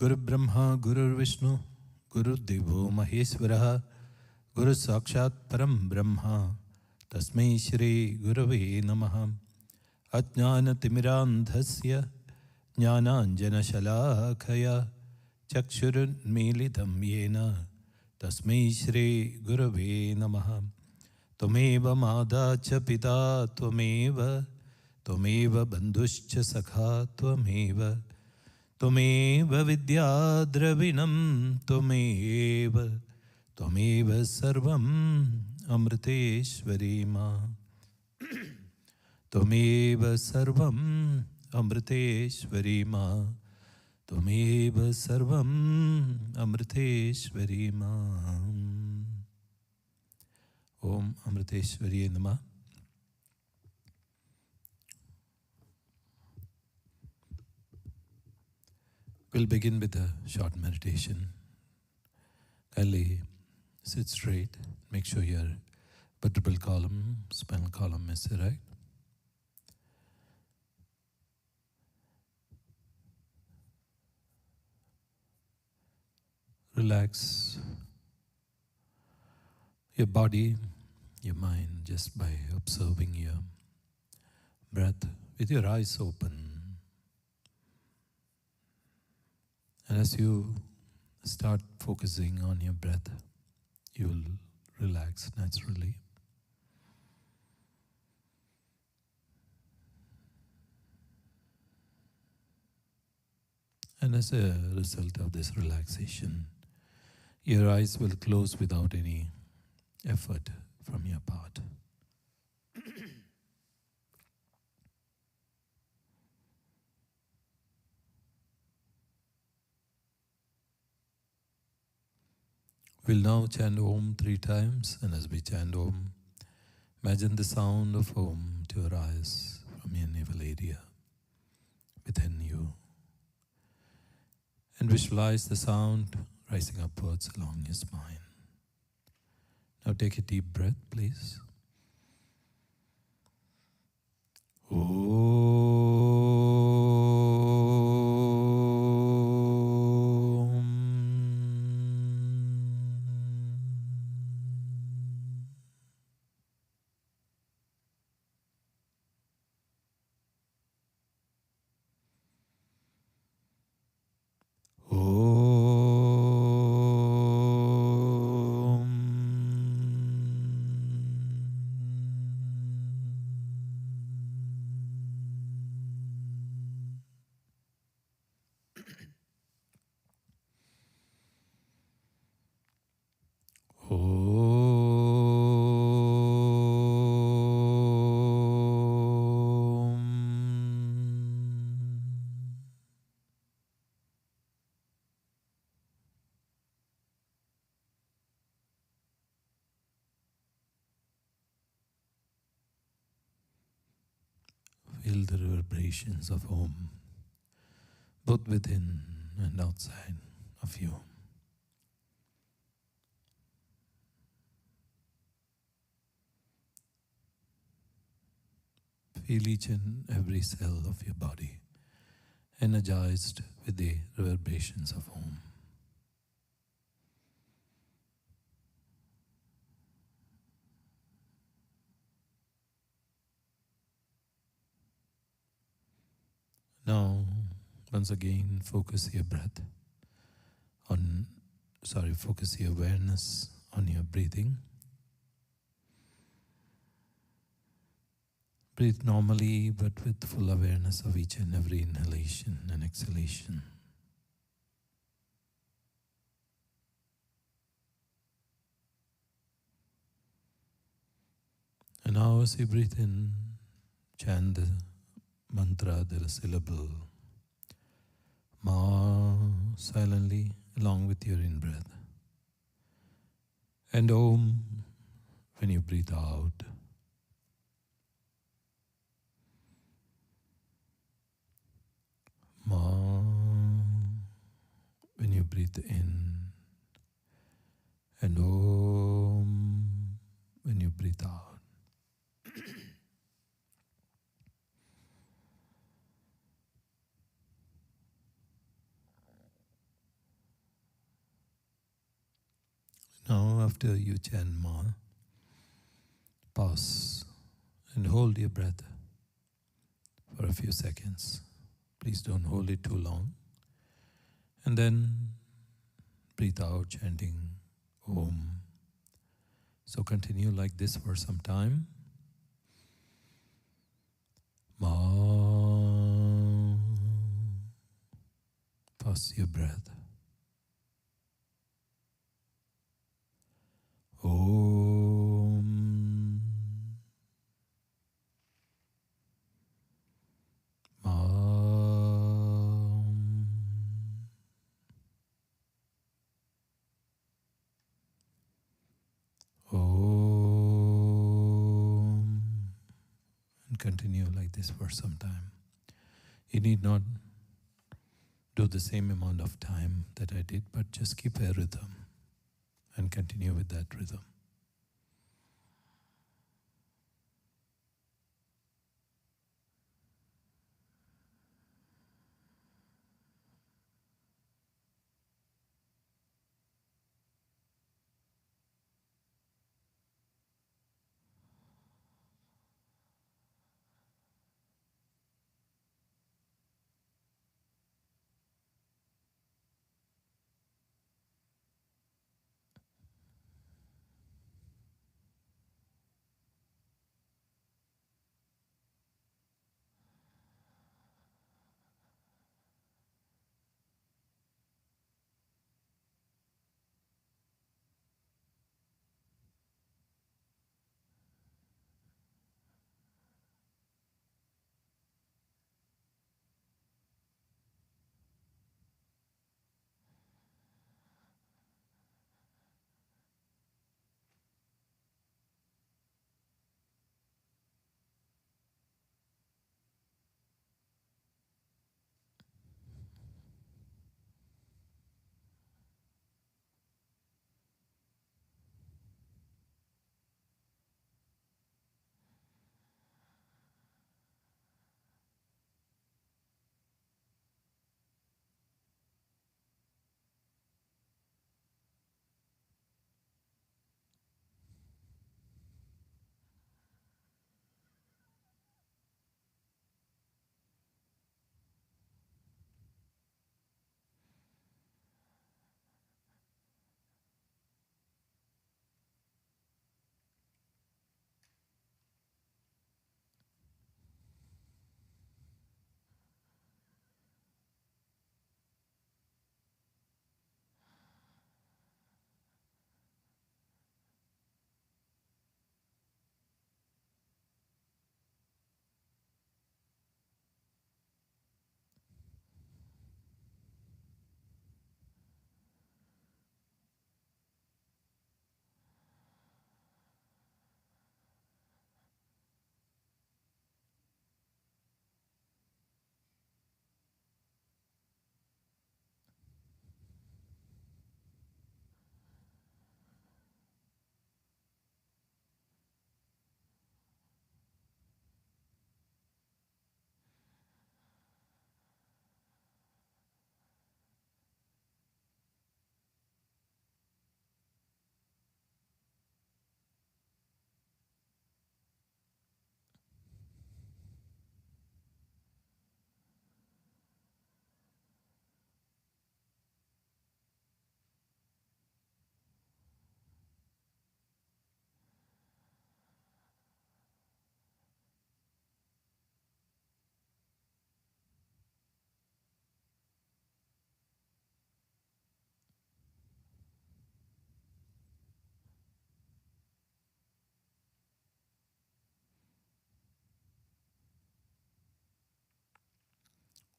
Guru Brahma, Guru Vishnu, Guru Devo Maheswaraha, Guru Sakshat Param Brahma, Tasmai Shri Gurave Namaha. Ajnana Timirandhasya, Jnananjana Shalakaya, Chakshurun Militam Yena, Tasmai Shri Gurave Namaha. Tumeva Mada cha Pita Tumeva, Tumeva Bandhuscha Sakha Tumeva, Tumeva Vidya Dravinam Tumeva, Tumeva Sarvam Amriteshwari Ma. Tumeva Sarvam Amriteshwari Ma. Tumeva Sarvam Amriteshwari Ma. Om Amriteshwari Nama. We'll begin with a short meditation. Kindly sit straight. Make sure your vertebral column, spinal column is erect. Relax your body, your mind, just by observing your breath with your eyes open. And as you start focusing on your breath, you will relax naturally. And as a result of this relaxation, your eyes will close without any effort from your part. We'll now chant Om 3 times, and as we chant Om, imagine the sound of Om to your eyes from your navel area within you. And visualize the sound rising upwards along your spine. Now take a deep breath, please. Feel the reverberations of Om, both within and outside of you. Feel each and every cell of your body energized with the reverberations of Om. Now, once again, focus your awareness on your breathing. Breathe normally, but with full awareness of each and every inhalation and exhalation. And now as you breathe in, chant the mantra, the syllable Ma silently along with your in-breath. And Om when you breathe out. Ma when you breathe in. And Om when you breathe out. after you chant Ma, pause and hold your breath for a few seconds. Please don't hold it too long. And then breathe out chanting Om. So continue like this for some time. Ma. Pause your breath. Om. Ma. Om. And continue like this for some time. You need not do the same amount of time that I did, but just keep a rhythm and continue with that rhythm.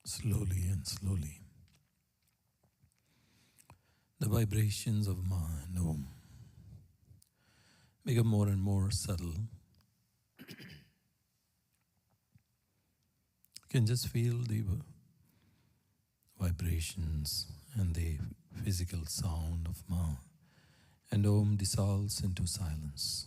Slowly and slowly, the vibrations of Ma and Om become more and more subtle. You can just feel the vibrations and the physical sound of Ma, and Om dissolves into silence.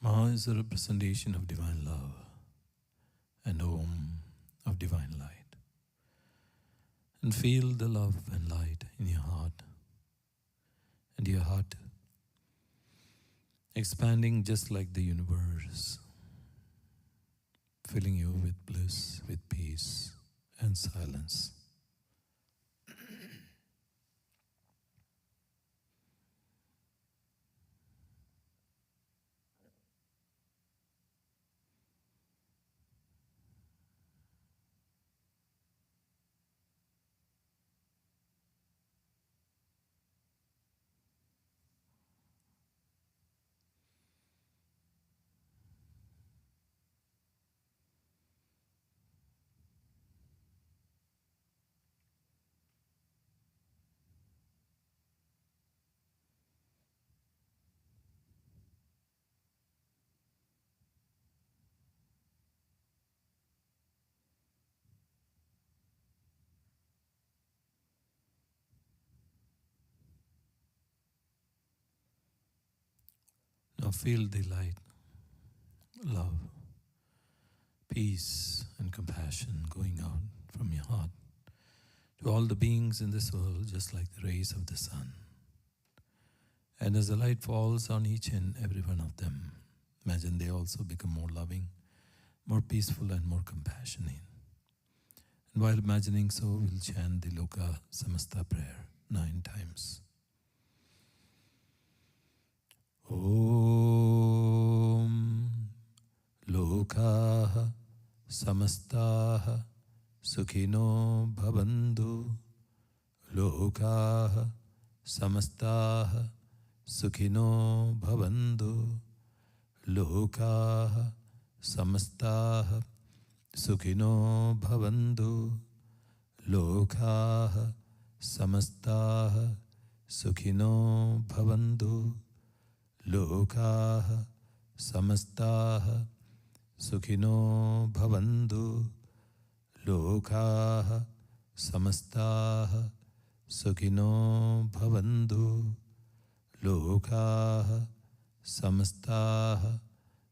Ma is a representation of divine love and Om of divine light. And feel the love and light in your heart, and your heart expanding just like the universe, filling you with bliss, with peace and silence. Now feel the light, love, peace and compassion going out from your heart to all the beings in this world, just like the rays of the sun. And as the light falls on each and every one of them, imagine they also become more loving, more peaceful and more compassionate. And while imagining so, we'll chant the Loka Samastha prayer 9 times. Om Loka Samastha Sukhino Bhavantu. Loka Samastha Sukhino Bhavantu. Loka Samastha Sukhino Bhavantu. Loka Samastha Sukhino Bhavantu. Loka Samastha Sukhino Bhavantu. Loka Samastha Sukhino Bhavantu. Loka Samastha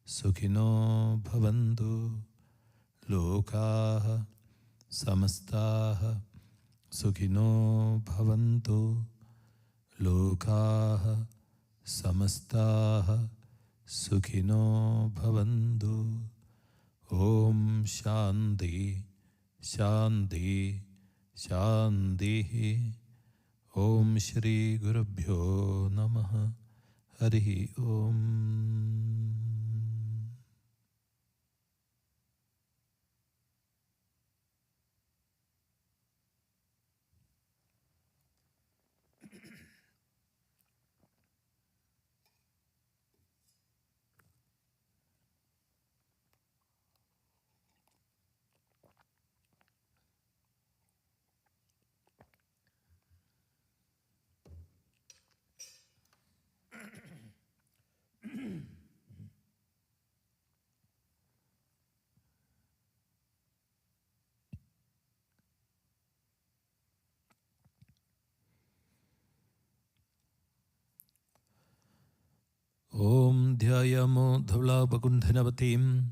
Sukhino Bhavantu. Loka Samastha Sukhino Bhavantu. Loka Samastha Sukhino Bhavantu. Om Shanti Shanti Shanti. Om Shri Gurubhyo Namaha. Hari Om. Om Dhyayamo Dhavlabakundhanavatim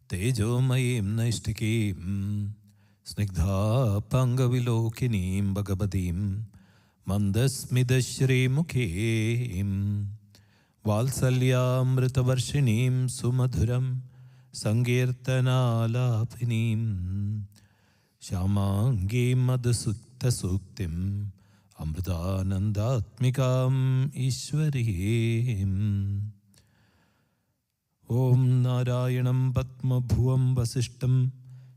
Tejomayim Naishtikim Snigdha Pangavilokinim Bhagavatim Mandasmidashri Mukhim Valsalyamritavarshinim Sumadhuram Sankirtanalapinim Shamangi Madhusukta Suktim Amritanandatmikam Ishwarim. Om Narayanam Patma Bhuvam Vasishtam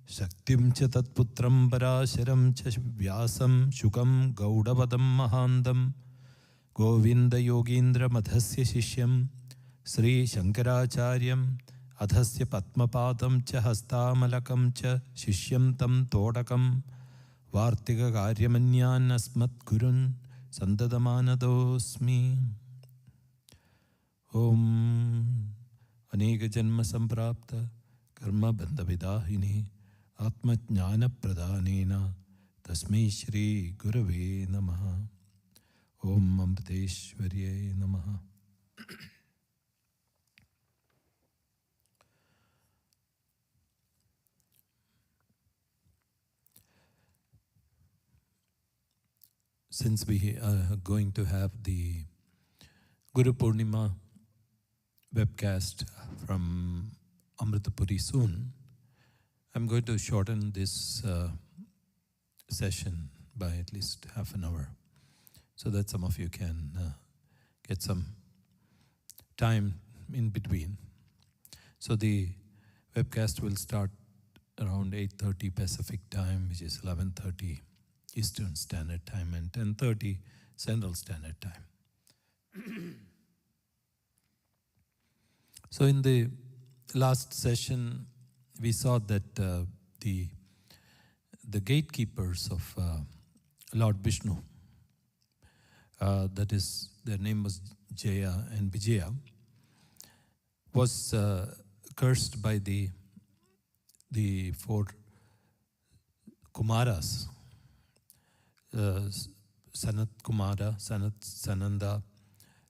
Shaktim cha Tatputram Parasharam cha Vyasam Shukam Gaudavatam Mahandam Govinda Yogindra Madhasya Shishyam Sri Shankaracharyam Adhasya Padmapadam cha Hastamalakam cha Shishyam tam Todakam Vartika Karyamanyan Asmat Gurun Santadamanadosmi. Om Aneka Janma Samprapta Karma Bandhavidahini Atma Jnana Pradhanena Tasmai Shri Gurave Namaha. Om Amriteshwarye Namaha. since we are going to have the Guru Purnima webcast from Puri soon, I'm going to shorten this session by at least half an hour so that some of you can get some time in between. So the webcast will start around 8:30 Pacific time, which is 11:30 Eastern Standard Time and 10:30 Central Standard Time. So in the last session, we saw that the gatekeepers of Lord Vishnu, that is, their name was Jaya and Vijaya, was cursed by the four Kumaras, Sanat Kumara, Sananda,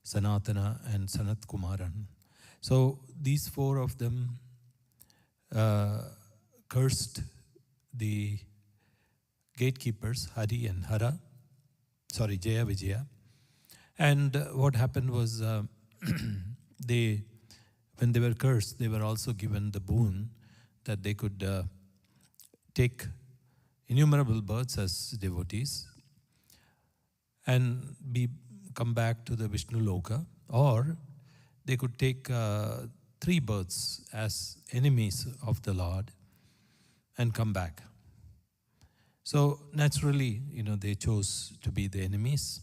Sanatana, and Sanat Kumaran. So these four of them cursed the gatekeepers, Hari and Hara, Jaya, Vijaya. And what happened was when they were cursed, they were also given the boon that they could take innumerable births as devotees and come back to the Vishnu Loka, or they could take 3 births as enemies of the Lord and come back. So naturally, they chose to be the enemies.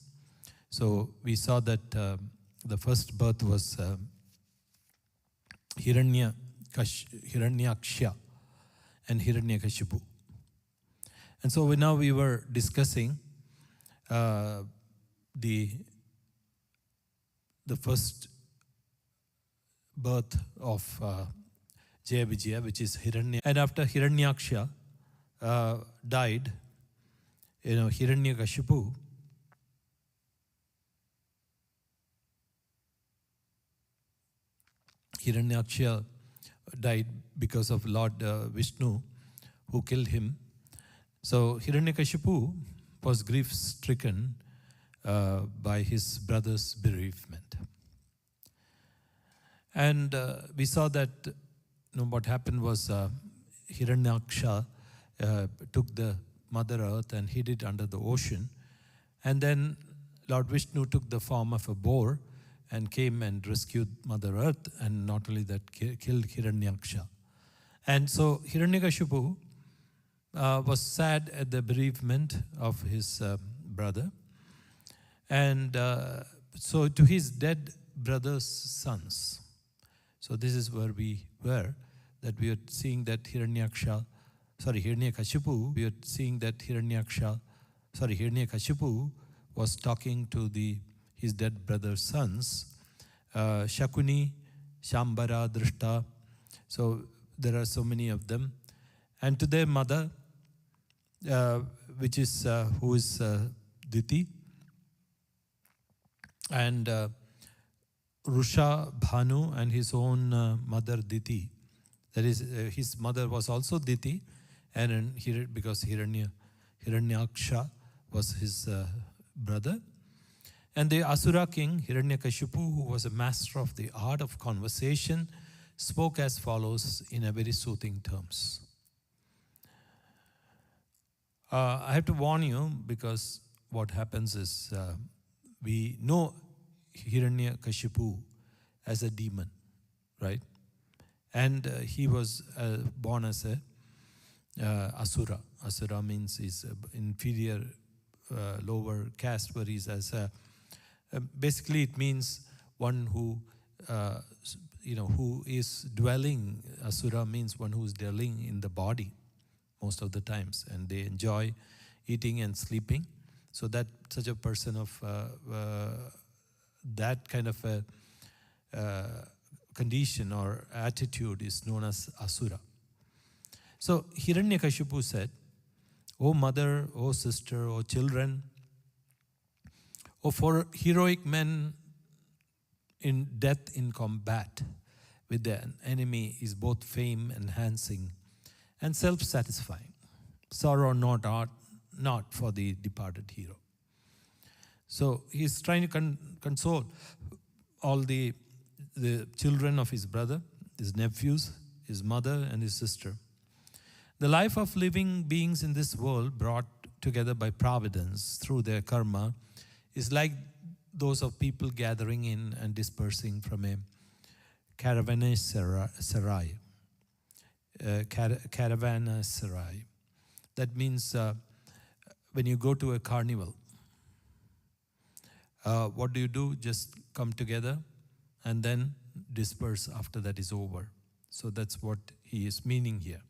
So we saw that the first birth was Hiranyaksha and Hiranyakashipu. And so now we were discussing the first birth of Jaya Vijaya, which is Hiranya. And after Hiranyaksha died, Hiranyakashipu died because of Lord Vishnu, who killed him. So Hiranyakashipu was grief-stricken by his brother's bereavement. And we saw that what happened was Hiranyaksha took the Mother Earth and hid it under the ocean. And then Lord Vishnu took the form of a boar and came and rescued Mother Earth, and not only that, killed Hiranyaksha. And so Hiranyakashipu was sad at the bereavement of his brother. And so to his dead brother's sons. So this is where we were, that we are seeing that Hiranyakashipu, we are seeing that Hiranyakashipu was talking to his dead brother's sons, Shakuni, Shambara, Drishta. So there are so many of them. And to their mother, which is who is Diti, and Rusha, Bhanu, and his own mother Diti. That is, his mother was also Diti, and because Hiranyaksha was his brother. And the Asura king, Hiranyakashipu, who was a master of the art of conversation, spoke as follows in a very soothing terms. I have to warn you, because what happens is we know Hiranyakashipu as a demon, right? And he was born as a Asura. Asura means he's inferior, lower caste, where he's as a basically it means one who who is dwelling. Asura means one who is dwelling in the body most of the times, and they enjoy eating and sleeping. So that such a person of that kind of a condition or attitude is known as Asura. So Hiranyakashipu said, "O mother, O sister, O children, O for heroic men in death in combat with an enemy is both fame enhancing and self-satisfying. Sorrow not for the departed hero." So he's trying to console all the children of his brother, his nephews, his mother, and his sister. The life of living beings in this world, brought together by providence through their karma, is like those of people gathering in and dispersing from a caravanserai. Caravanserai. That means when you go to a carnival, what do? Just come together and then disperse after that is over. So that's what he is meaning here.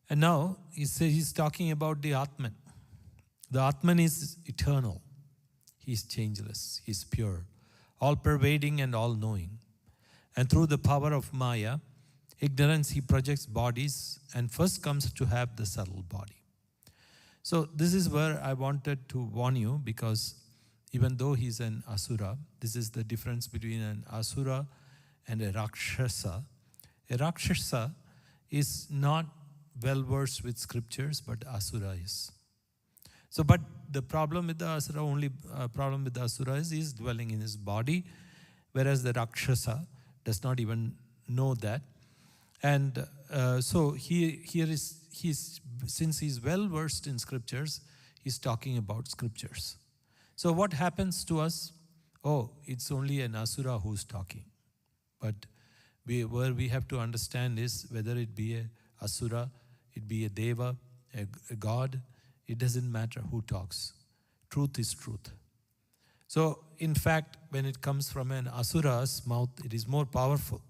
And now he's talking about the Atman. The Atman is eternal. He is changeless. He is pure, all-pervading and all-knowing. And through the power of Maya, ignorance, he projects bodies and first comes to have the subtle body. So this is where I wanted to warn you, because even though he's an Asura, this is the difference between an Asura and a Rakshasa. A Rakshasa is not well-versed with scriptures, but Asura is. So, but the problem with the Asura, only problem with the Asura is he's dwelling in his body, whereas the Rakshasa does not even know that. And so he's since he's well-versed in scriptures, he's talking about scriptures. So what happens to us? Oh, it's only an Asura who's talking. But where we have to understand is whether it be a Asura, it be a Deva, a God, it doesn't matter who talks. Truth is truth. So, in fact, when it comes from an Asura's mouth, it is more powerful.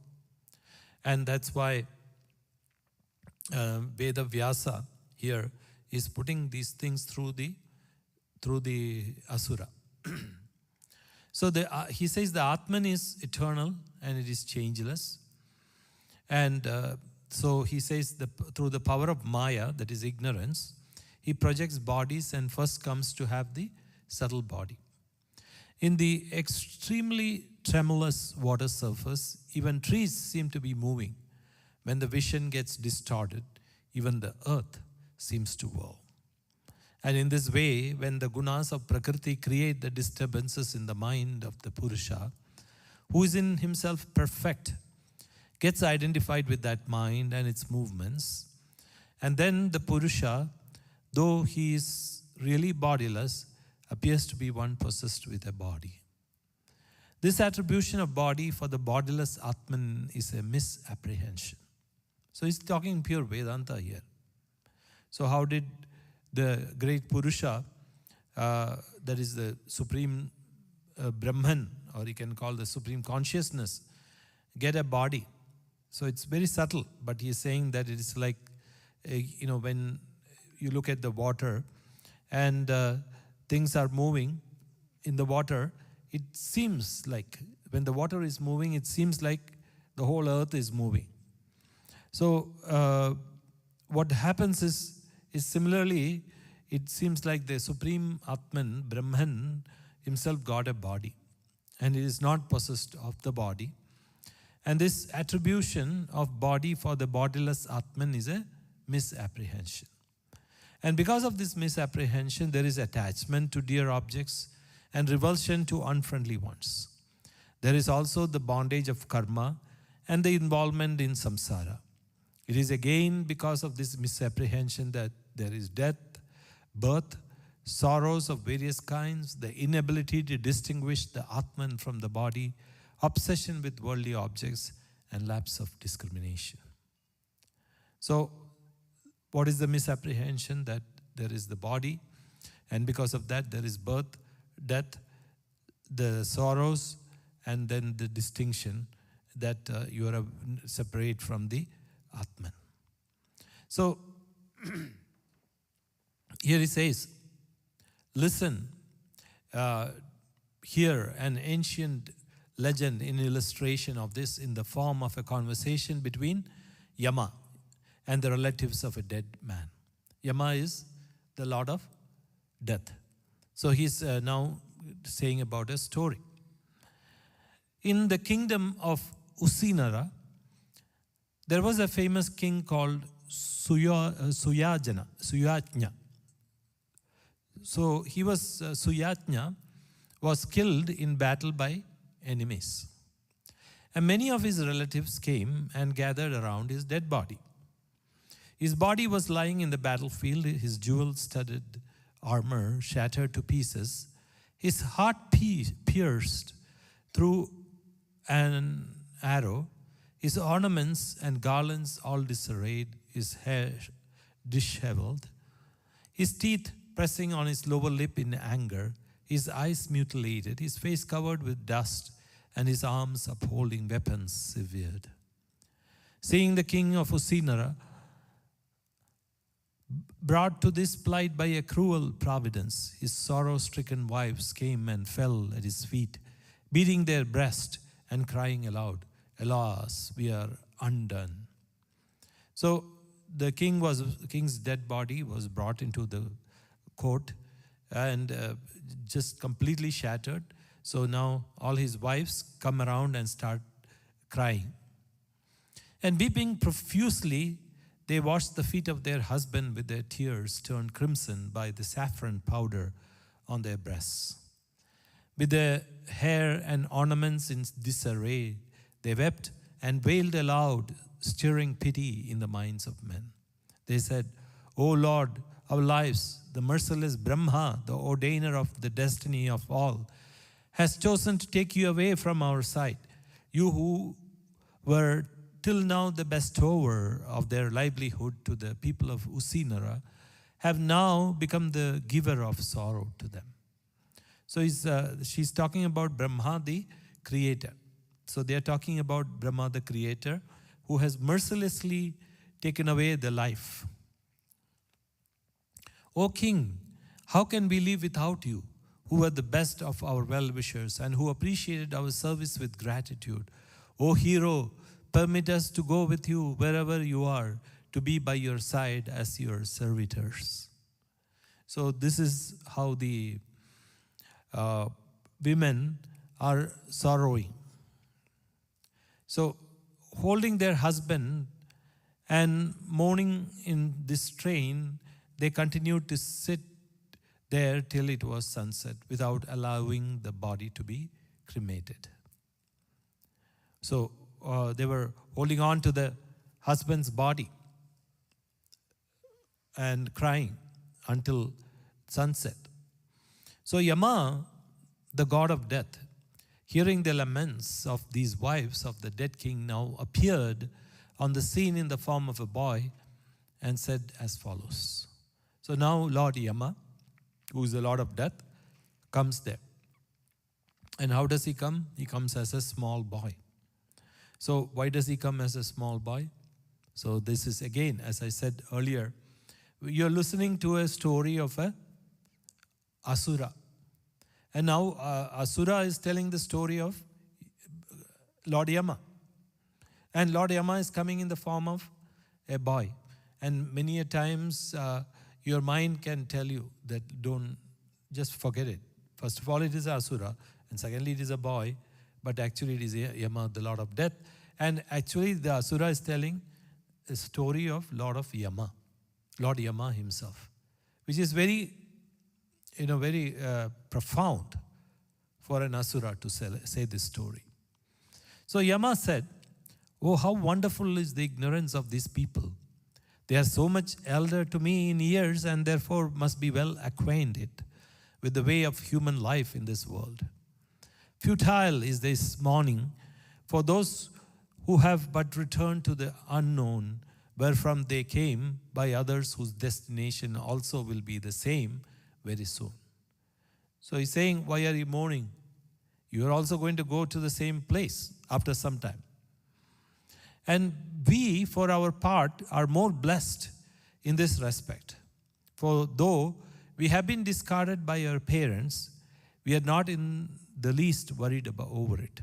And that's why Veda Vyasa here is putting these things through the Asura. So he says the Atman is eternal and it is changeless. And so he says through the power of Maya, that is ignorance, he projects bodies and first comes to have the subtle body. In the extremely tremulous water surface, even trees seem to be moving. When the vision gets distorted, even the earth seems to whirl. And in this way, when the gunas of Prakriti create the disturbances in the mind of the Purusha, who is in himself perfect, gets identified with that mind and its movements, and then the Purusha, though he is really bodiless, appears to be one possessed with a body. This attribution of body for the bodiless Atman is a misapprehension. So he's talking pure Vedanta here. So how did the great Purusha, that is the supreme Brahman, or you can call the supreme consciousness, get a body? So it's very subtle, but he's saying that it is like, when you look at the water and things are moving in the water, it seems like when the water is moving, it seems like the whole earth is moving. So what happens is similarly, it seems like the supreme Atman, Brahman, himself got a body and it is not possessed of the body. And this attribution of body for the bodiless Atman is a misapprehension. And because of this misapprehension, there is attachment to dear objects and revulsion to unfriendly ones. There is also the bondage of karma and the involvement in samsara. It is again because of this misapprehension that there is death, birth, sorrows of various kinds, the inability to distinguish the Atman from the body, obsession with worldly objects, and lapse of discrimination. So, what is the misapprehension? That there is the body, and because of that there is birth, death, the sorrows, and then the distinction that you are separate from the Atman. So, here he says, listen, here an ancient legend in illustration of this in the form of a conversation between Yama and the relatives of a dead man. Yama is the lord of death. So he's now saying about a story. In the kingdom of Usinara, there was a famous king called Suyajna. So he was, Suyatnya was killed in battle by enemies. And many of his relatives came and gathered around his dead body. His body was lying in the battlefield, his jewel-studded armor shattered to pieces, his heart pierced through an arrow, his ornaments and garlands all disarrayed, his hair disheveled, his teeth pressing on his lower lip in anger, his eyes mutilated, his face covered with dust, and his arms upholding weapons severed. Seeing the king of Usinara brought to this plight by a cruel providence, his sorrow-stricken wives came and fell at his feet, beating their breast and crying aloud, "Alas, we are undone." So the king's dead body was brought into the court and just completely shattered. So now all his wives come around and start crying. And weeping profusely, they washed the feet of their husband with their tears turned crimson by the saffron powder on their breasts. With their hair and ornaments in disarray, they wept and wailed aloud, stirring pity in the minds of men. They said, "O Lord, our lives, the merciless Brahma, the ordainer of the destiny of all, has chosen to take you away from our sight. You who were till now the bestower of their livelihood to the people of Usinara have now become the giver of sorrow to them." So she's talking about Brahma, the creator. So they are talking about Brahma, the creator, who has mercilessly taken away the life. "O king, how can we live without you, who are the best of our well-wishers and who appreciated our service with gratitude? O hero, permit us to go with you wherever you are, to be by your side as your servitors." So this is how the women are sorrowing. So holding their husband and mourning in this train, they continued to sit there till it was sunset without allowing the body to be cremated. So they were holding on to the husband's body and crying until sunset. So Yama, the god of death, hearing the laments of these wives of the dead king, now appeared on the scene in the form of a boy and said as follows. So now Lord Yama, who is the Lord of death, comes there. And how does he come? He comes as a small boy. So why does he come as a small boy? So this is again, as I said earlier, you're listening to a story of a Asura. And now Asura is telling the story of Lord Yama. And Lord Yama is coming in the form of a boy. And many a times your mind can tell you that don't just forget it. First of all, it is Asura. And secondly, it is a boy. But actually, it is Yama, the Lord of Death. And actually, the Asura is telling a story of Lord of Yama, Lord Yama himself, which is very profound for an Asura to say this story. So Yama said, "Oh, how wonderful is the ignorance of these people. They are so much elder to me in years and therefore must be well acquainted with the way of human life in this world. Futile is this morning for those who have but returned to the unknown, wherefrom they came, by others whose destination also will be the same very soon." So he's saying, why are you mourning? You are also going to go to the same place after some time. And we, for our part, are more blessed in this respect. For though we have been discarded by our parents, we are not in the least worried over it.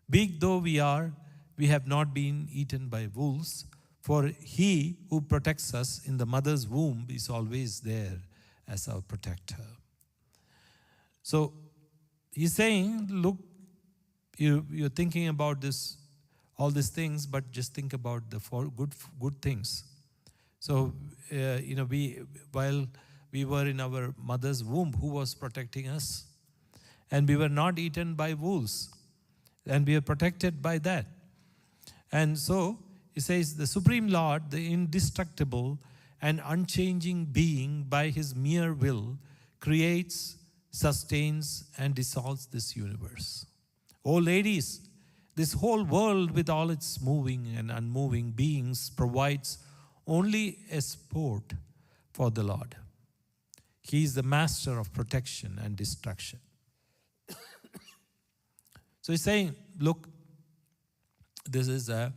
Big though we are, we have not been eaten by wolves, for he who protects us in the mother's womb is always there as our protector. So he's saying, look, you're thinking about this, all these things, but just think about the good things. So while we were in our mother's womb, who was protecting us? And we were not eaten by wolves. And we are protected by that. And so, he says, the Supreme Lord, the indestructible and unchanging being, by his mere will, creates, sustains, and dissolves this universe. Oh ladies, this whole world with all its moving and unmoving beings provides only a sport for the Lord. He is the master of protection and destruction. So he's saying, look, this is a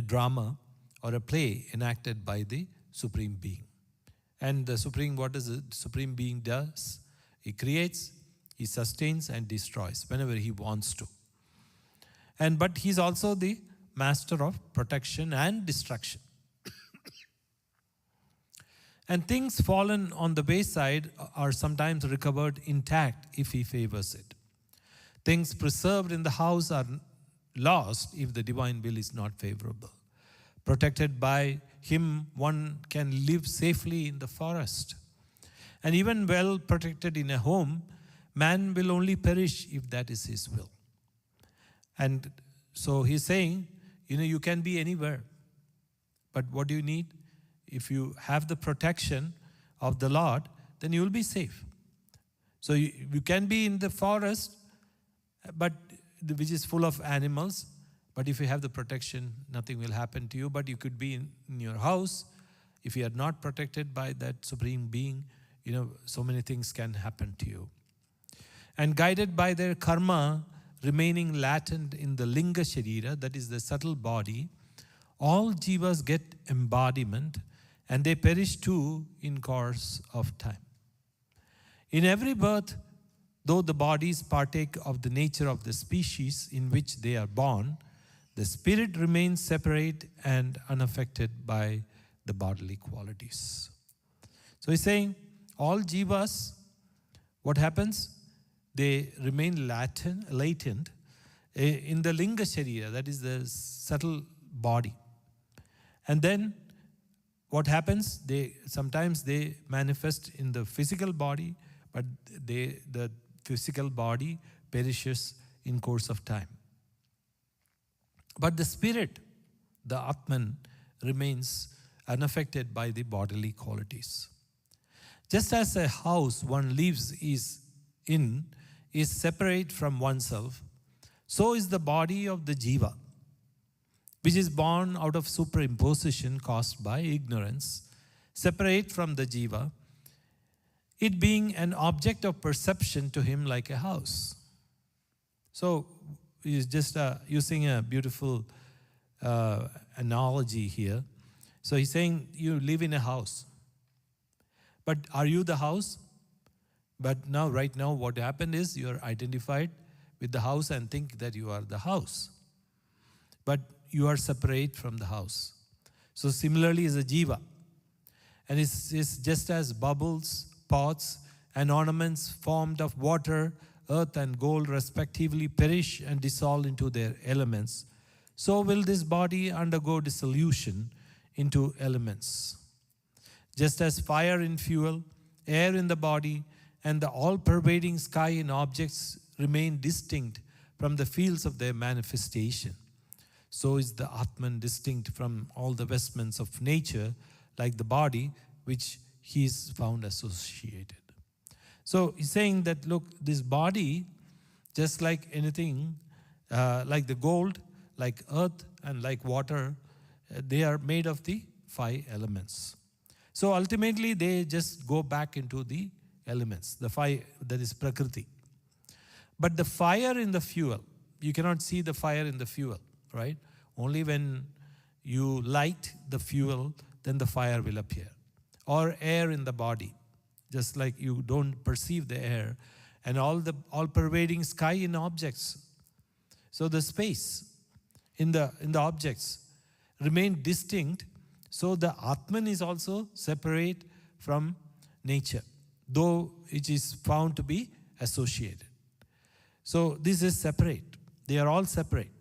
drama or a play enacted by the Supreme Being. And the Supreme, what does the Supreme Being does? He creates, he sustains and destroys whenever he wants to. But he's also the master of protection and destruction. And things fallen on the wayside are sometimes recovered intact if he favors it. Things preserved in the house are lost if the divine will is not favorable. Protected by him, one can live safely in the forest. And even well protected in a home, man will only perish if that is his will. And so he's saying, you can be anywhere. But what do you need? If you have the protection of the Lord, then you will be safe. So you can be in the forest, but which is full of animals. But if you have the protection, nothing will happen to you. But you could be in your house. If you are not protected by that Supreme Being, so many things can happen to you. And guided by their karma remaining latent in the linga sharira, that is the subtle body, all jivas get embodiment and they perish too in course of time. In every birth, though the bodies partake of the nature of the species in which they are born, the spirit remains separate and unaffected by the bodily qualities. So he's saying, all jivas, what happens? They remain latent in the linga sharira, that is the subtle body. And then what happens? Sometimes they manifest in the physical body, but the physical body perishes in course of time. But the spirit, the Atman, remains unaffected by the bodily qualities. Just as a house one lives is separate from oneself, so is the body of the jiva, which is born out of superimposition caused by ignorance, separate from the jiva, it being an object of perception to him like a house. So he's just using a beautiful analogy here. So he's saying you live in a house. But are you the house? But right now, what happened is you are identified with the house and think that you are the house. But you are separate from the house. So similarly is a jiva. And it's just as bubbles, pots, and ornaments formed of water, earth, and gold respectively perish and dissolve into their elements, so will this body undergo dissolution into elements. Just as fire in fuel, air in the body, and the all-pervading sky in objects remain distinct from the fields of their manifestation, so is the Atman distinct from all the vestments of nature, like the body, which he is found associated. So he's saying that, look, this body, just like anything, like the gold, like earth, and like water, they are made of the 5 elements. So ultimately, they just go back into the elements, the 5, that is Prakriti. But the fire in the fuel, you cannot see the fire in the fuel, right? Only when you light the fuel, then the fire will appear. Or air in the body, just like you don't perceive the air, and all-pervading sky in objects. So the space in the objects remain distinct. So the Atman is also separate from nature, though it is found to be associated. So this is separate. They are all separate.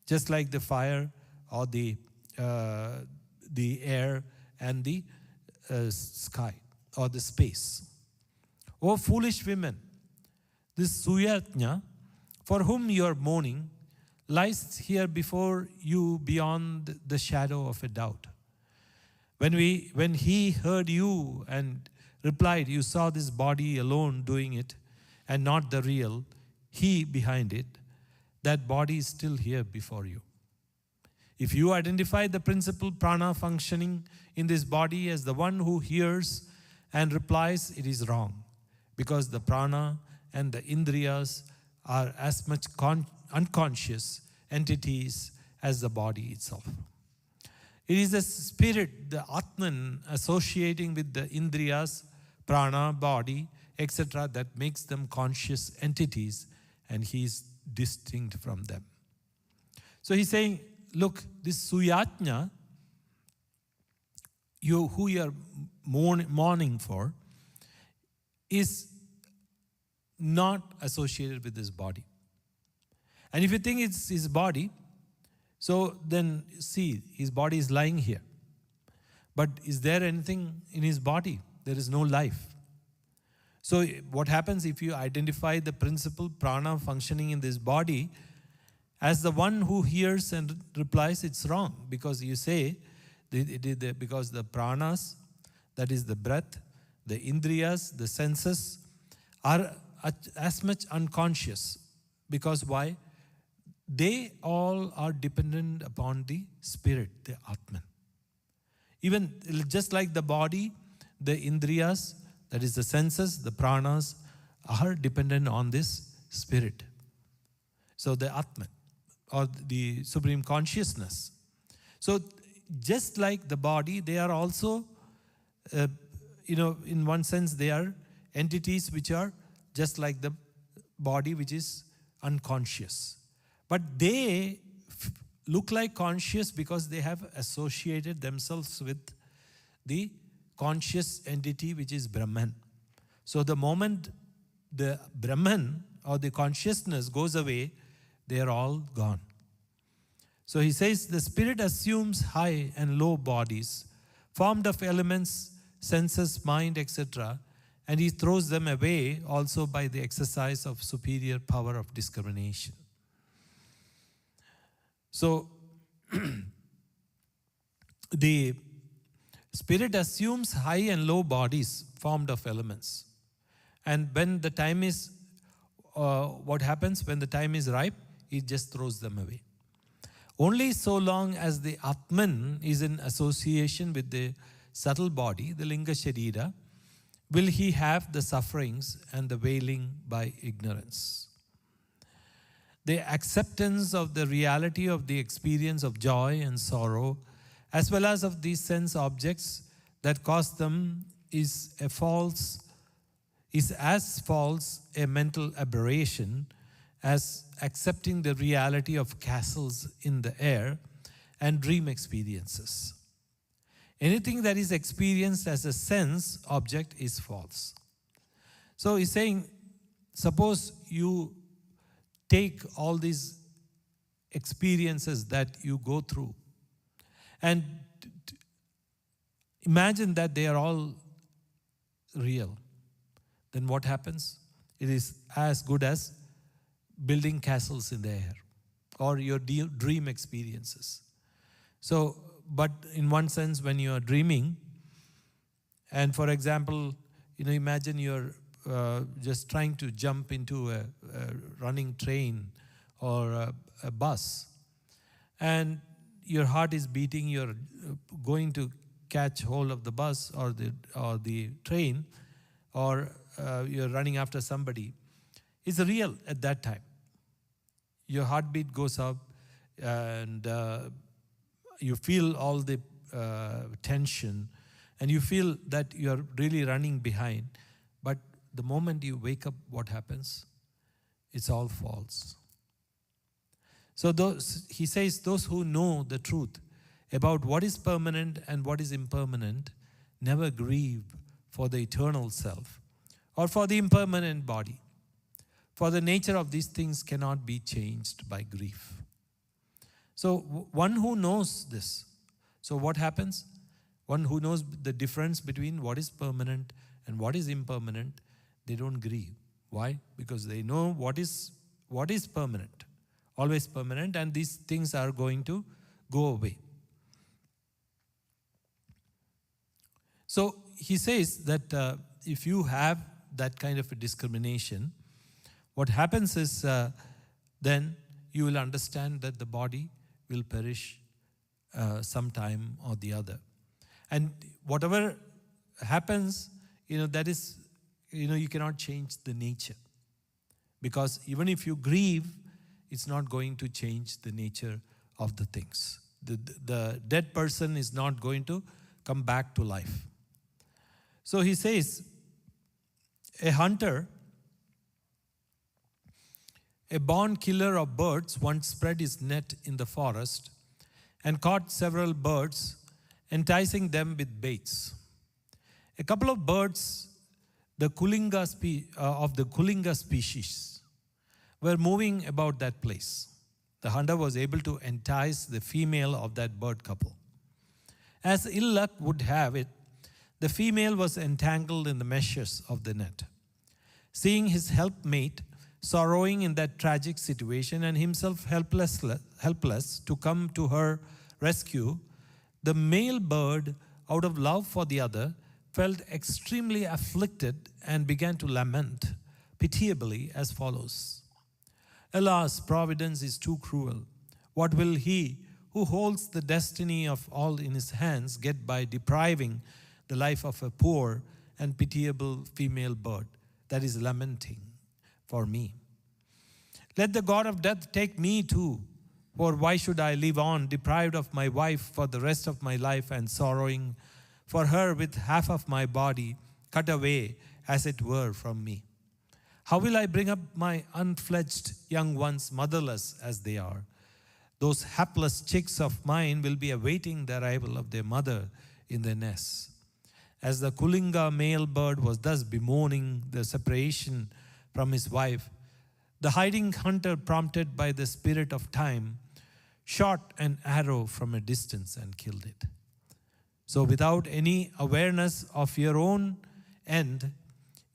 Just like the fire or the air and the sky or the space. O foolish women, this Suyatnya, for whom you are mourning, lies here before you beyond the shadow of a doubt. When he heard you and replied, you saw this body alone doing it and not the real, he behind it, that body is still here before you. If you identify the principal prana functioning in this body as the one who hears and replies, it is wrong, because the prana and the indriyas are as much unconscious entities as the body itself. It is the spirit, the Atman, associating with the indriyas, prana, body, etc., that makes them conscious entities, and he is distinct from them. So he's saying, look, this Suyatnya, who you are mourning for, is not associated with this body. And if you think it's his body, so then see, his body is lying here. But is there anything in his body? There is no life. So what happens if you identify the principal prana functioning in this body as the one who hears and replies? It's wrong, because you say, because the pranas, that is the breath, the indriyas, the senses, are as much unconscious. Because why? They all are dependent upon the spirit, the Atman. Even just like the body, the indriyas, that is the senses, the pranas, are dependent on this spirit. So the Atman, or the supreme consciousness. So just like the body, they are also, in one sense, they are entities which are just like the body, which is unconscious. But they look like conscious because they have associated themselves with the conscious entity, which is Brahman. So the moment the Brahman or the consciousness goes away, they are all gone. So he says the spirit assumes high and low bodies, formed of elements, senses, mind, etc., and he throws them away also by the exercise of superior power of discrimination. So the spirit assumes high and low bodies formed of elements. And when the time is, what happens when the time is ripe? He just throws them away. Only so long as the Atman is in association with the subtle body, the Linga Sharira, will he have the sufferings and the wailing by ignorance. The acceptance of the reality of the experience of joy and sorrow, as well as of these sense objects that cause them, is as false a mental aberration as accepting the reality of castles in the air and dream experiences. Anything that is experienced as a sense object is false. So he's saying, suppose you take all these experiences that you go through and imagine that they are all real. Then what happens? It is as good as building castles in the air or your dream experiences. So, but in one sense, when you are dreaming, and for example, imagine you're just trying to jump into a running train or a bus, and your heart is beating, you're going to catch hold of the bus or the train, or you're running after somebody. It's real at that time. Your heartbeat goes up and you feel all the tension, and you feel that you're really running behind. But the moment you wake up, what happens? It's all false. So he says, those who know the truth about what is permanent and what is impermanent never grieve for the eternal self or for the impermanent body. For the nature of these things cannot be changed by grief. So one who knows this, so what happens? one who knows the difference between what is permanent and what is impermanent, they don't grieve. Why? Because they know what is permanent, always permanent, and these things are going to go away. So he says that if you have that kind of a discrimination, what happens is then you will understand that the body will perish sometime or the other. And whatever happens, that is, you cannot change the nature. Because even if you grieve, it's not going to change the nature of the things. The dead person is not going to come back to life. So he says, a hunter, a born killer of birds, once spread his net in the forest and caught several birds, enticing them with baits. A couple of birds of the Kulinga species were moving about that place. The hunter was able to entice the female of that bird couple. As ill luck would have it, the female was entangled in the meshes of the net. Seeing his helpmate sorrowing in that tragic situation and himself helpless to come to her rescue, the male bird, out of love for the other, felt extremely afflicted and began to lament pitiably as follows. Alas, Providence is too cruel. What will he who holds the destiny of all in his hands get by depriving the life of a poor and pitiable female bird that is lamenting for me? Let the God of death take me too, for why should I live on deprived of my wife for the rest of my life and sorrowing for her with half of my body cut away as it were from me? How will I bring up my unfledged young ones motherless as they are? Those hapless chicks of mine will be awaiting the arrival of their mother in their nests. As the Kulinga male bird was thus bemoaning the separation from his wife, the hiding hunter, prompted by the spirit of time, shot an arrow from a distance and killed it. So without any awareness of your own end,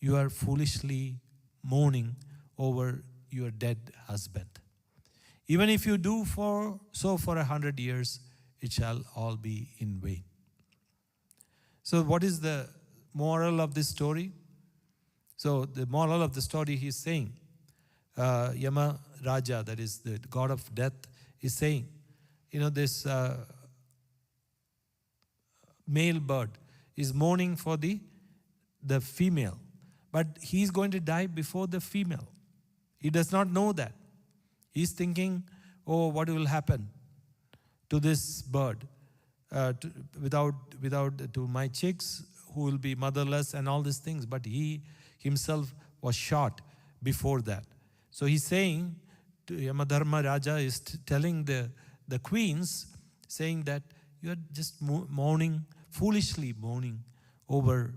you are foolishly mourning over your dead husband. Even if you do so for 100 years, it shall all be in vain. So what is the moral of this story? So the moral of the story, he's saying, Yama Raja, that is the god of death, is saying, this male bird is mourning for the female, but he's going to die before the female. He does not know that. He's thinking, oh, what will happen to this bird? To my chicks who will be motherless and all these things. But he himself was shot before that. So he's saying, Yamadharma Raja is telling the queens, saying that you are just mourning, foolishly mourning over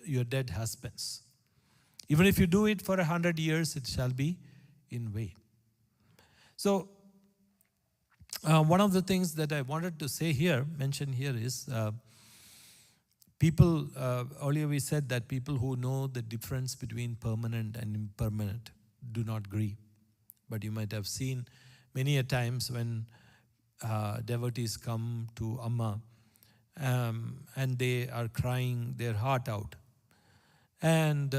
your dead husbands. Even if you do it for 100 years, it shall be in vain. So, one of the things that I wanted to mention here is people, earlier we said that people who know the difference between permanent and impermanent do not grieve. But you might have seen many a times when devotees come to Amma and they are crying their heart out. And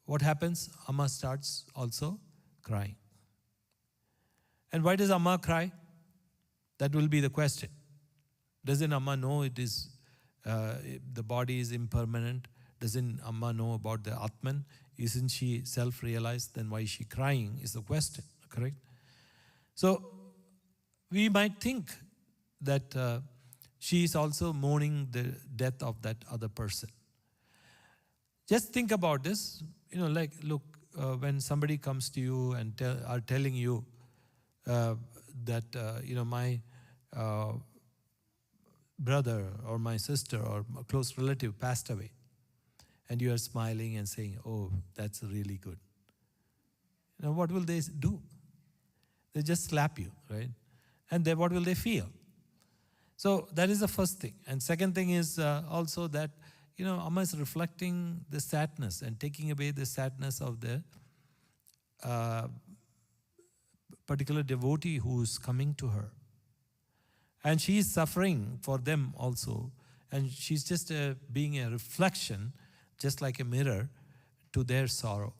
what happens? Amma starts also crying. And why does Amma cry? That will be the question. Doesn't Amma know it is the body is impermanent? Doesn't Amma know about the Atman? Isn't she self-realized? Then why is she crying is the question, correct? So we might think that she is also mourning the death of that other person. Just think about this. Look, when somebody comes to you and are telling you that, my brother or my sister or a close relative passed away, and you are smiling and saying, oh, that's really good. What will they do? They just slap you, right? And then what will they feel? So that is the first thing. And second thing is also that, Amma is reflecting the sadness and taking away the sadness of the particular devotee who is coming to her. And she is suffering for them also. And she's just being a reflection, just like a mirror, to their sorrow.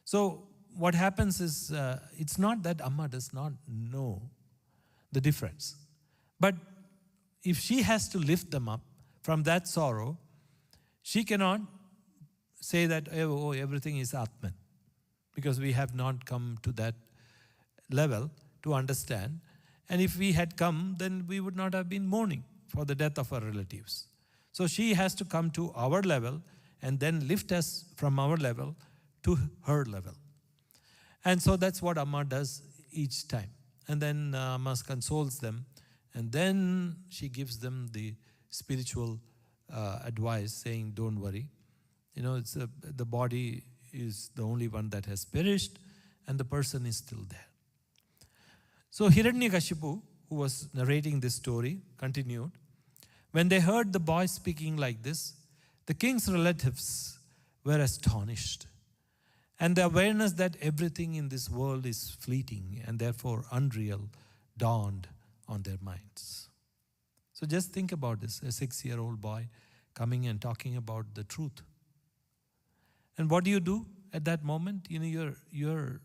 So what happens is, it's not that Amma does not know the difference. But if she has to lift them up from that sorrow, she cannot say that, oh, everything is Atman. Because we have not come to that level to understand. And if we had come, then we would not have been mourning for the death of our relatives. So she has to come to our level and then lift us from our level to her level. And so that's what Amma does each time. And then Amma consoles them. And then she gives them the spiritual advice, saying, don't worry. It's the body is the only one that has perished, and the person is still there. So Hiranyakashipu, who was narrating this story, continued, when they heard the boy speaking like this, the king's relatives were astonished. And the awareness that everything in this world is fleeting and therefore unreal dawned on their minds. So just think about this, a 6-year-old boy coming and talking about the truth. And what do you do at that moment? You're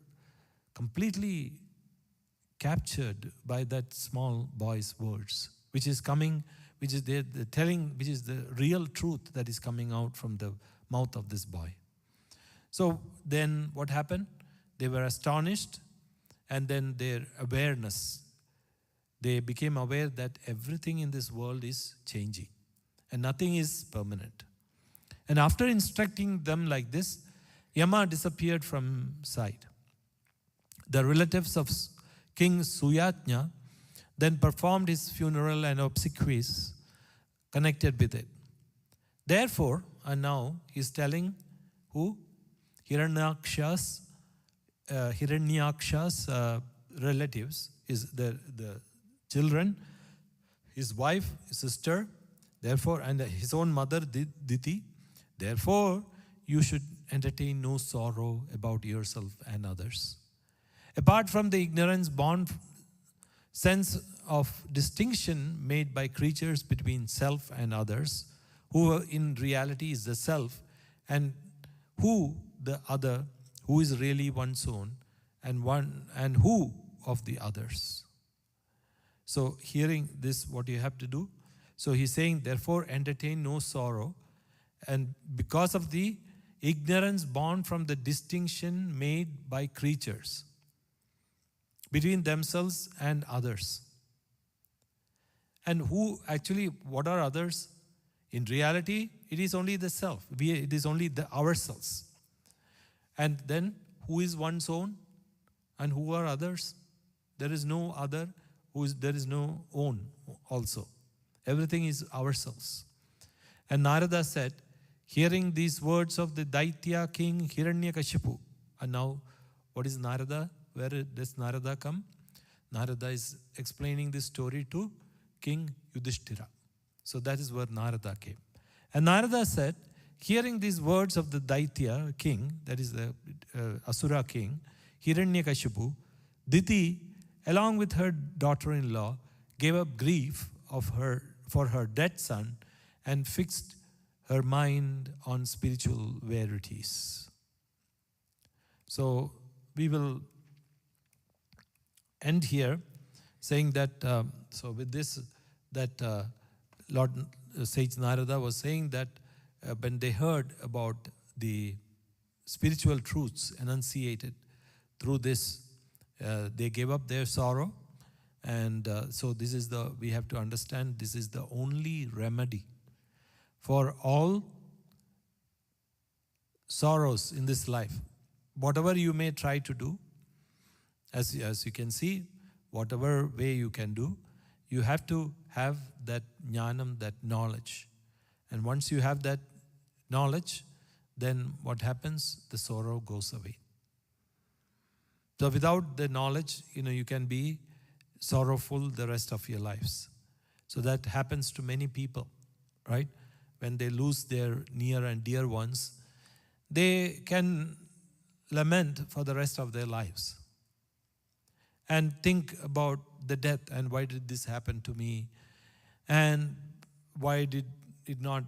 completely captured by that small boy's words, which is coming, which is the telling, which is the real truth that is coming out from the mouth of this boy. So then what happened? They were astonished, and then their awareness, they became aware that everything in this world is changing and nothing is permanent. And after instructing them like this, Yama disappeared from sight. The relatives of King Suyatnya then performed his funeral and obsequies connected with it. Therefore, and now he's telling who? Hiranyaksha's relatives, is the children, his wife, his sister, therefore, and his own mother, Diti. Therefore, you should entertain no sorrow about yourself and others. Apart from the ignorance born sense of distinction made by creatures between self and others, who in reality is the self, and who the other, who is really one's own, and who of the others. So hearing this, what you have to do? So he's saying, therefore entertain no sorrow, and because of the ignorance born from the distinction made by creatures between themselves and others. And who actually, what are others? In reality, it is only the self. It is only ourselves. And then, who is one's own? And who are others? There is no other. There is no own also. Everything is ourselves. And Narada said, hearing these words of the Daitya king Hiranyakashipu. And now, what is Narada? Where does Narada come? Narada is explaining this story to King Yudhishthira. So that is where Narada came. And Narada said, hearing these words of the Daitya king, that is the Asura king, Hiranyakashipu, Diti, along with her daughter-in-law, gave up grief for her dead son and fixed her mind on spiritual verities. So we will end here saying that, so with this, that Lord Sage Narada was saying that when they heard about the spiritual truths enunciated through this, they gave up their sorrow. And so this is we have to understand, this is the only remedy for all sorrows in this life. Whatever you may try to do, as you can see, whatever way you can do, you have to have that jnanam, that knowledge. And once you have that knowledge, then what happens? The sorrow goes away. So without the knowledge, you can be sorrowful the rest of your lives. So that happens to many people, right? When they lose their near and dear ones, they can lament for the rest of their lives and think about the death and why did this happen to me, and why did it not,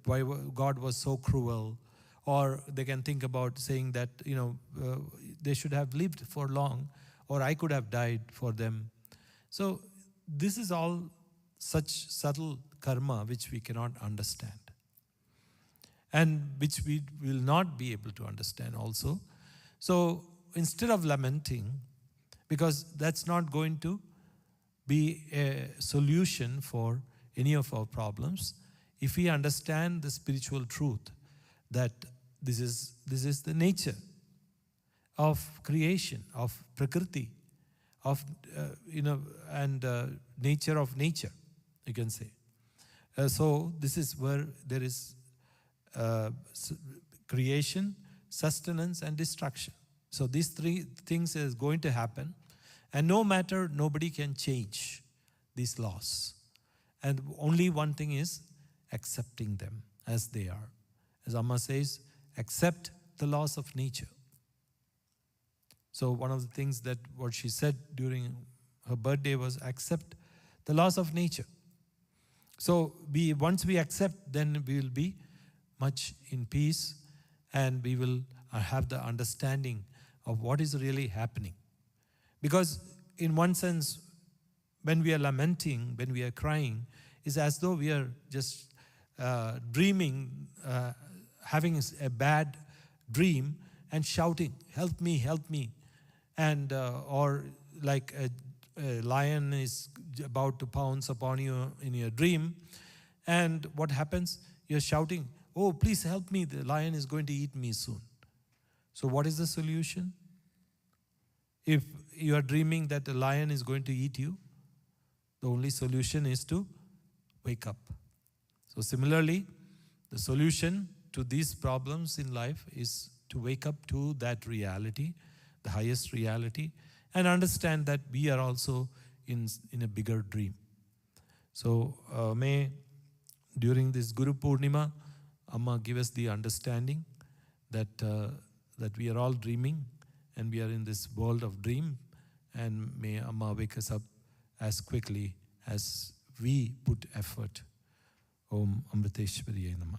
why God was so cruel. Or they can think about saying that, they should have lived for long, or I could have died for them. So this is all such subtle karma which we cannot understand, and which we will not be able to understand also. So instead of lamenting, because that's not going to be a solution for any of our problems, if we understand the spiritual truth that this is the nature of creation, of prakriti, of and nature of nature, you can say. So this is where there is creation, sustenance, and destruction. So these three things is going to happen, and nobody can change these laws. And only one thing is accepting them as they are. As Amma says, accept the laws of nature. So one of the things that what she said during her birthday was accept the laws of nature. So once we accept, then we will be much in peace, and we will have the understanding of what is really happening. Because in one sense, when we are lamenting, when we are crying, it's as though we are just dreaming, having a bad dream and shouting, help me, help me. And or like a lion is about to pounce upon you in your dream, and what happens? You're shouting, oh, please help me, the lion is going to eat me soon. So what is the solution? If you are dreaming that a lion is going to eat you, the only solution is to wake up. So similarly, the solution to these problems in life is to wake up to that reality, the highest reality, and understand that we are also in a bigger dream. So may during this Guru Purnima, Amma give us the understanding that that we are all dreaming, and we are in this world of dream, and may Amma wake us up as quickly as we put effort. Om Amriteshwariye Namah.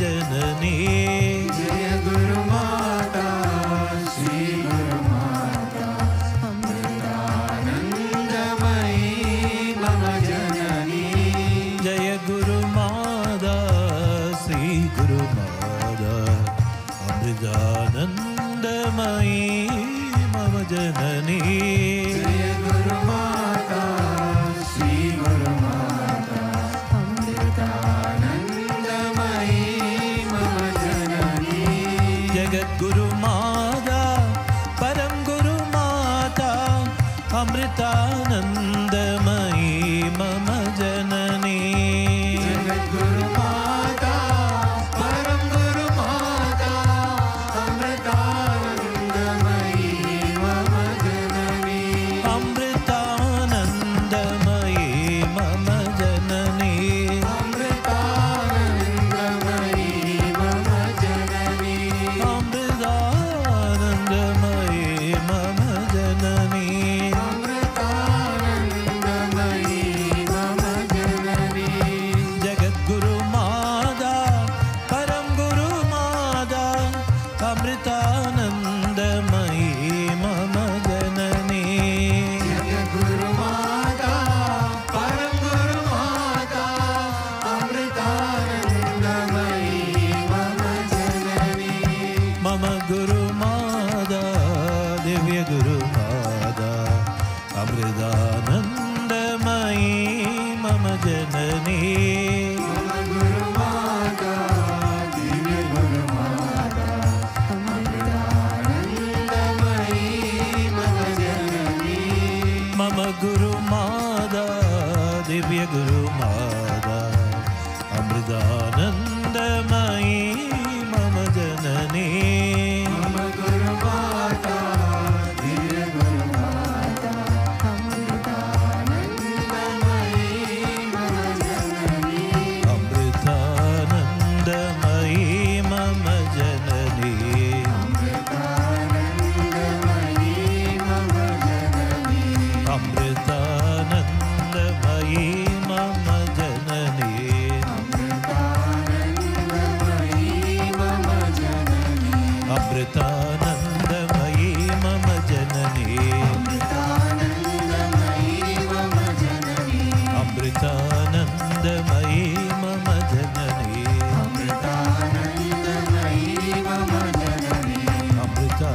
जननी जय गुरु माता श्री गुरु माता अमृतानंदमयी मम जननी जय गुरु माता श्री गुरु माता अमृतानंदमयी मम जननी जय गुरु माता श्री गुरु माता अमृतानंदमयी मम जननी जगद्गुरु माता परम गुरु माता अमृतानंदमयी मम जननी जगद्गुरु माता परम गुरु माता अमृतानंदमयी मम जननी अमृतानंदमयी मम जननी अमृतानंदमयी मम जननी अमृतानंदमयी मम जननी अमृतानंदमयी मम जननी जगद्गुरु माता परम गुरु माता अमृतानंदमयी मम जननी जगद्गुरु माता परम गुरु माता अमृतानंदमयी मम जननी मम गुरु माता दिव्य गुरु माता अमृतानंदमयी मम जननी मम गुरु माता दिव्य गुरु माता अमृतानंदमयी मम जननी मम गुरु माता दिव्य गुरु माता अमृतानंदमयी मम जननी मम गुरु माता दिव्य गुरु माता अमृतानंदमयी मम जननी अमृतानंदमयी मम जननी अमृतानंदमयी मम जननी अमृतानंदमयी मम जननी अमृतानंदमयी मम जननी अमृतानंदमयी मम जननी अमृतानंदमयी मम जननी अमृतानंदमयी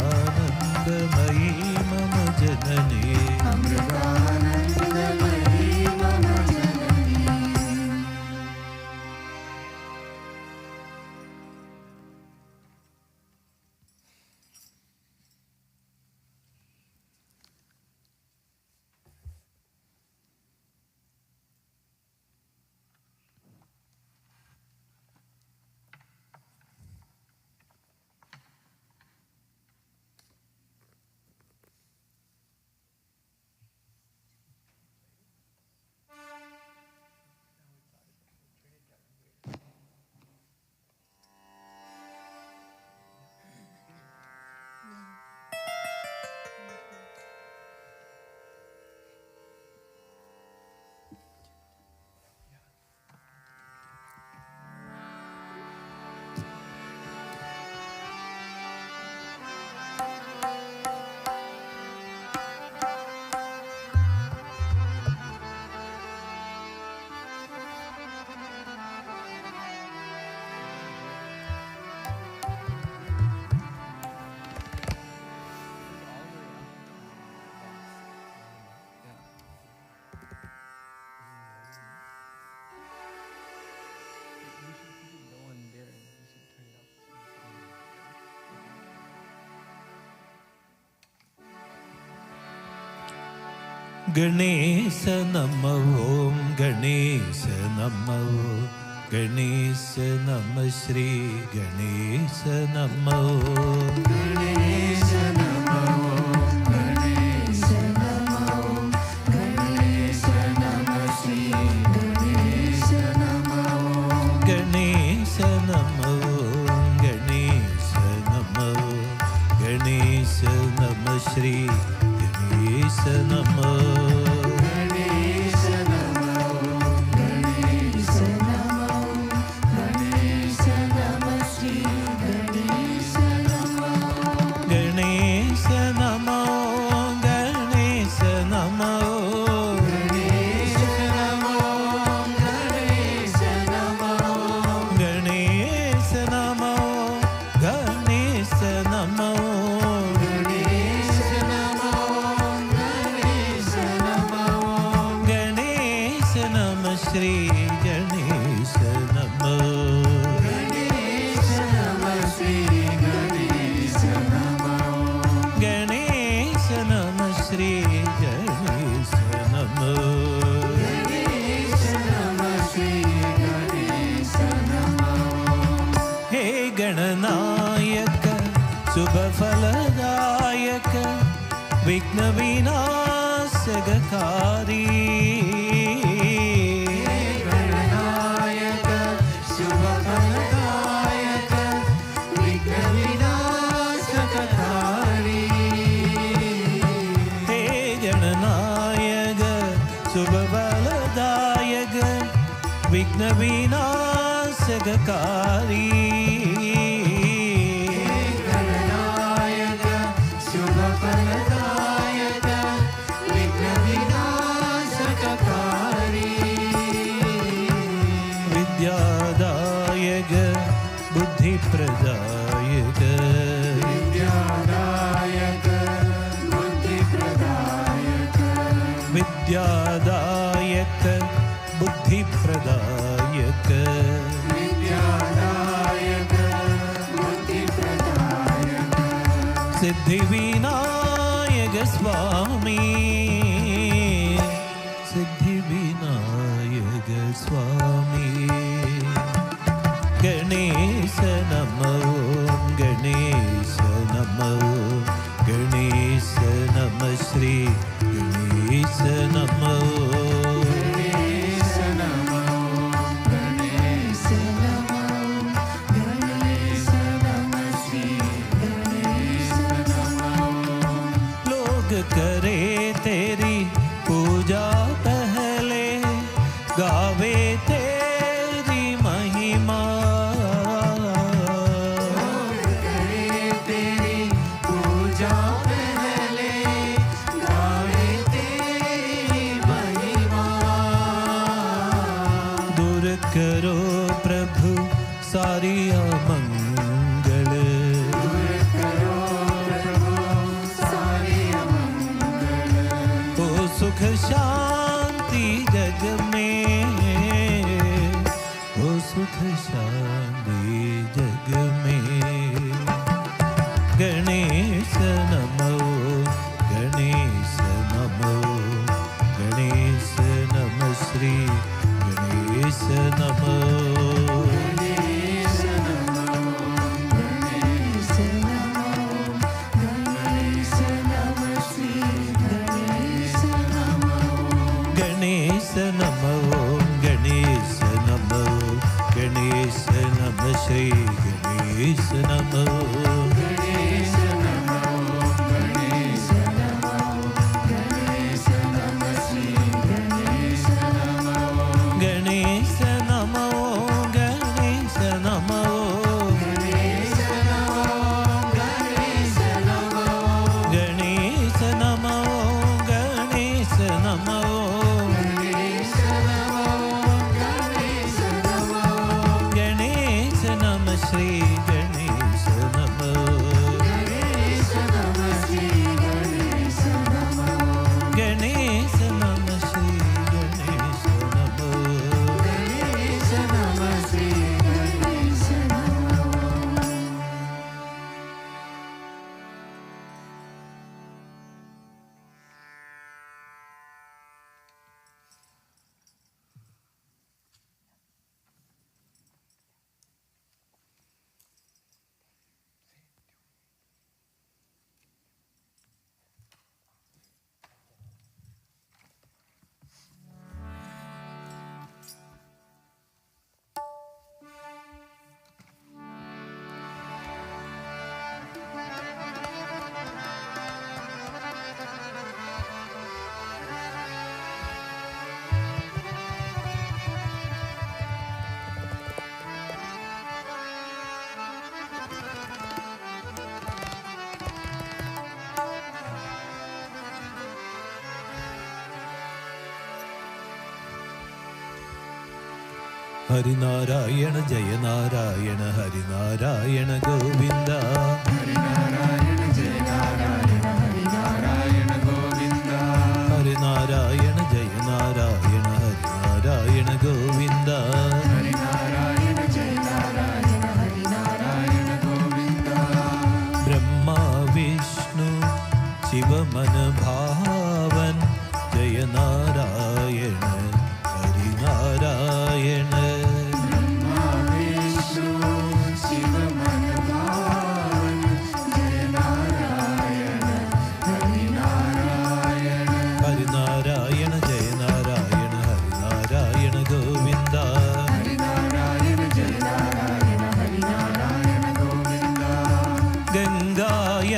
मम जननी अमृतानंदमयी मम जननी गणेश नमः ओम गणेश नमः गणेश नमः श्री गणेश नमः गणेश नमः गणेश नमः गणेश नमः श्री गणेश नमः गणेश नमः गणेश नमः गणेश नमः श्री गणेश नमः गणेश नमः गणेश नमः गणेश नमः गणनायक शुभफलदायक विघ्नविनाशकारी गणनायक शुभफलदायक विघ्नविनाशकारी हे गणनायक शुभफलदायक विघ्नविनाशकारी विद्यादायक बुद्धिप्रदायक विद्यादायक बुद्धिप्रदायक विद्यादायक बुद्धिप्रदायक विद्यादायक बुद्धिप्रदायक सिद्धिविनायक स्वामी सिद्धिविनायक स्वामी गणेश नमो गणेश नमो गणेश नमः श्री गणेश नमो गणेश नमो गणेश नमो गणेश नमः श्री गणेश नमो लोग करे तेरी पूजा पहले गावे तेरी महिमा लोग करे तेरी पूजा पहले गावे तेरी महिमा दूर करो प्रभु सारी अमंगल दूर करो प्रभु सारी अमंगल ओ सुख शांति जग में ओ सुख शांति जग में गणेश नमो गणेश नमो गणेश नमः श्री गणेश नमो गणेश नमो गणेश नमो गणेश नमः श्री गणेश नमो गणेश नमो गणेश नमो गणेश नमः श्री गणेश नमो गणेश नमो गणेश नमो गणेश नमः श्री गणेश नमो गणेश नमो गणेश नमो गणेश नमो गणेश नमो गणेश नमो गणेश नमो गणेश नमो गणेश नमो गणेश नम श्री गणेश नमो गणेश नमः श्री गणेश नमो गणेश नम श्री गणेश नमो गणेश नमः श्री गणेश नमो हरिनारायण जय नारायण हरिनारायण गोविंद हरिनारायण जय नारायण हरिनारायण गोविंद हरिनारायण जय नारायण हरिनारायण गोविंद हरिनारायण जय नारायण हरिनारायण गोविंद ब्रह्मा विष्णु शिव मन भावन जय नारायण हरिनारायण ब्रह्मा विष्णु शिव मन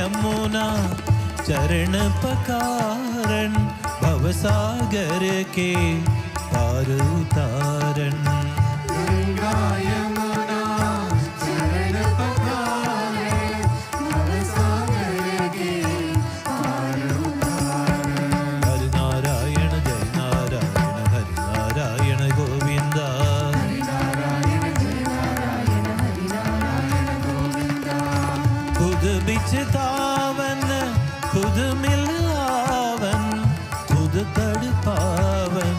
यमुना चरण पकारन, भवसागर के पार उतारन। गंगा यमुना चरण पखारे, भवसागर के पार उतारन। हरि नारायण जय नारायण, हरि नारायण गोविंदा। हरि नारायण जय नारायण, हरि नारायण गोविंदा। खुद बिछतावन खुद मिलावन, खुद तड़पावन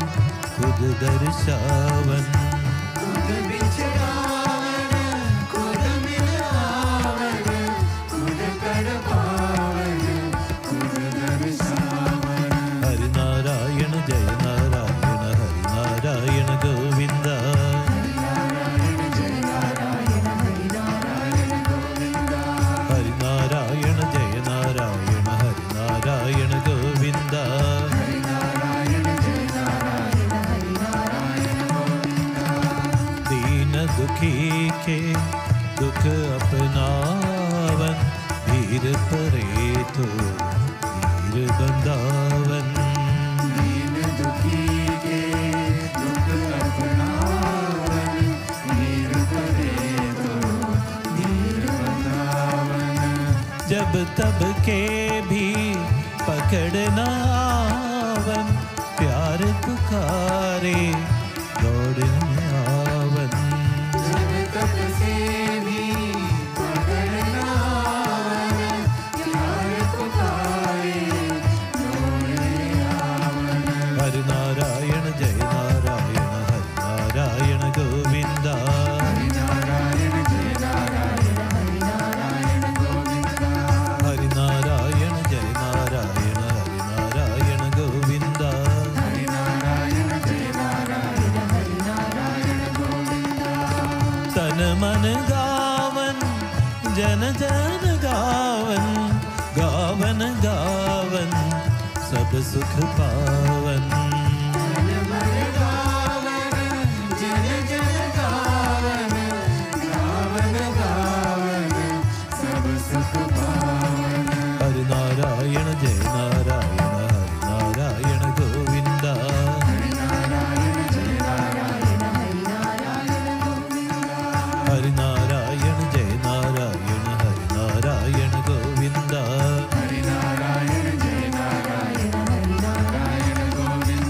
खुद दर्शावन। खुद बिछड़ावन खुद मिलावन, खुद तड़पावन खुद दर्शावन। हरि नारायण जय नारायण, हरि नारायण गोविंदा। हरि नारायण जय नारायण, हरि नारायण गोविंदा। हरि नारायण जय नारायण, हरि नारायण गोविंदा। हरि नारायण जय नारायण, हरि नारायण गोविंदा। दीन दुखी के दुख अपनावन, धीर परे तो धीर बंदावन। दीन दुखी के दुख अपनावन, धीर परे तो धीर बंधावन। जब तब के भी पकड़ न आवन, प्यार पुकारे दौड़ आवन। जब तक से भी पकड़ना आवन, प्यार पुकारे दौड़े आवन। हरि नारायण जय नारायण, हरि नारायण गोविंदा। हरि नारायण जय नारायण, हरि नारायण गोविंदा। हरि नारायण जय नारायण, हरि नारायण गोविंदा। हरि नारायण जय नारायण, हरि नारायण गोविंदा। तन मन गावन जन जन गावन, गावन गावन सब सुख पावन। जन मन गावन जन जन गावन, गावन गावन सब सुख पावन। हरि नारायण जय नारायण, हरि नारायण गोविंदा। हरि नारायण जय नारायण, हरि नारायण गोविंदा। हरि नारायण जय नारायण, हरि नारायण गोविंदा। हरि नारायण जय नारायण, हरि नारायण गोविंदा।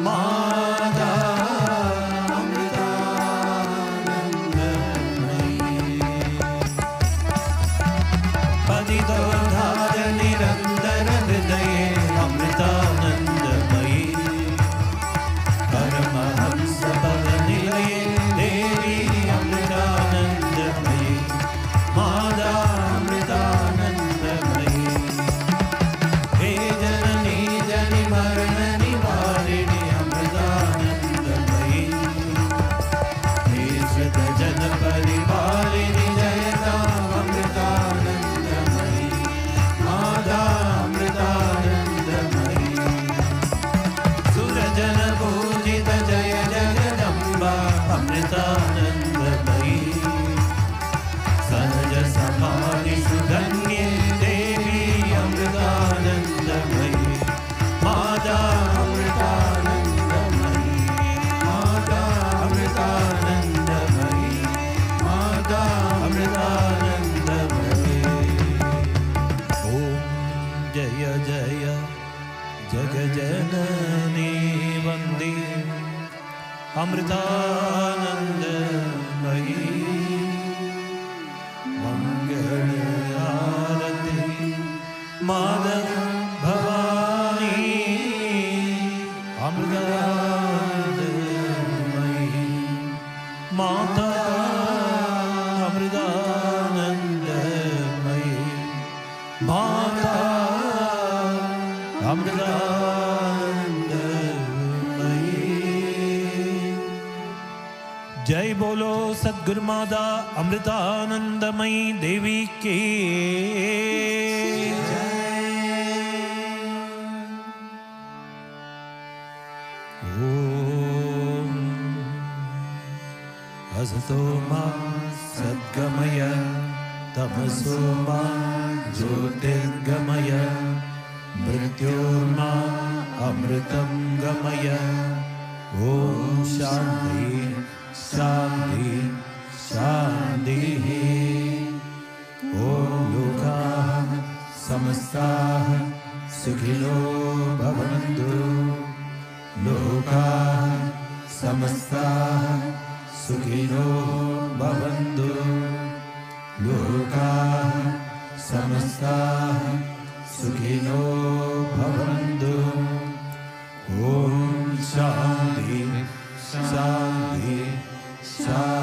माता अमृतानंदमयी पतितोद्धार निरंतर हृदये अमृतानंदमयी परमहंस पद निलये देवी अमृतानंदमयी माता अमृतानंदमयी हे जननी जनि मरण निवारिणि अमृतानंदमयी हे श्रुत जन परिपालिनि जयता अमृतानंदमयी माता अमृतानंदमयी सुरजन पूजित जय जगदम्बा अमृतानंदमयी सहज समाधि सुधन्ये देवी अमृतानंदमयी माता अमृतानंदमयी माता अमृतानंदमयी माता अमृतानंदमयी ओम जय जय जगजननी वंदे अमृतानंदमयी मंगल आरती माधव भवानी अमृतानंदमयी माता अमृतानंदमयी माता अमृतानंदमयी जय बोलो सद्गुरु माता अमृतानंदमयी देवी की ओम असतो मा सद्गमय तमसो मा ज्योतिर्गमय मृत्योर्मा अमृतं गमय ओम शांति शांति शांति ओम लोकाः समस्ताः सुखिनो भवन्तु लोकाः समस्ताः सुखिनो भवन्तु लोकाः समस्ताः सुखिनो भवन्तु ओम शांति शांति शांति